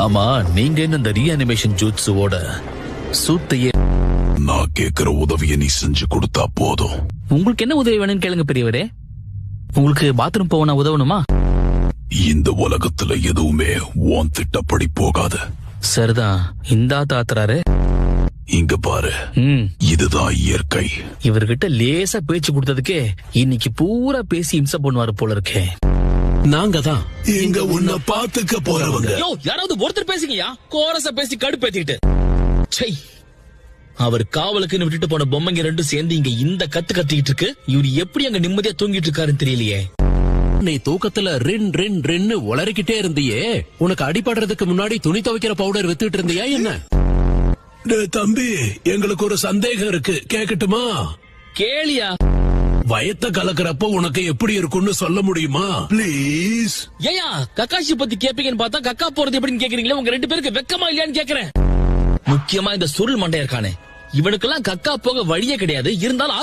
ஆமா, நீங்க என்ன இந்த ரீஅனிமேஷன் ஜூட்ஸுவோட சூத்தையே நான் கேக்குற உதவியை நீ செஞ்சு கொடுத்தா போதும். உங்களுக்கு என்ன உதவி வேணும்னு கேளுங்க பெரியவரே. உங்களுக்கு பாத்ரூம் போக நான் உதவணுமா? இந்த உலகத்துல எதுவுமே உன் திட்டப்படி போகாது. சரிதான், இந்தா தாத்துறாரு. இங்க பாரு, இதுதான் இயற்கை. இவர்கிட்ட லேசா பேச்சு கொடுத்ததுக்கே இன்னைக்கு பூரா பேசி இம்சை பண்ணுவாரு போல இருக்கே. நாங்க தான் இங்க உன்னை பாத்துக்க போறவங்க. யாராவது ஒருத்தர் பேசுங்கயா, கோரச பேசி கடுப்பேத்திட்டு. அவர் காவலுக்குன்னு விட்டுட்டு போன பொம்மைங்க ரெண்டும் சேர்ந்து இங்க இந்த கத்து கத்திக்கிட்டு இருக்கு. இவரு எப்படி அங்க நிம்மதியா தூங்கிட்டு இருக்காருன்னு தெரியலையே. நீ தூக்கத்துல ரின் ரின் ரின்னு உளறிக்கிட்டே இருந்தியே. உனக்கு அடிபடுறதுக்கு முன்னாடி துணி துவைக்கிற பவுடர் வித்துட்டு இருந்தியா என்ன? தம்பி, எங்களுக்கு ஒரு சந்தேகம் இருக்கு, கேக்கட்டுமா? கேளியா. வயத்தை கலக்கிறப்ப உனக்கு எப்படி இருக்கும்னு சொல்ல முடியுமா பிளீஸ்? ஏயா கக்காஷி பத்தி கேப்பீங்கன்னு பார்த்தா கக்கா போறது எப்படின்னு கேக்குறீங்களா? உங்க ரெண்டு பேருக்கு வெக்கமா இல்லையான்னு கேக்குறேன். முக்கியமா இந்த சுருள் மண்டையா இருக்கானே, இவனுக்கெல்லாம் கக்கா போக வழியே கிடையாது. இருந்தாலும்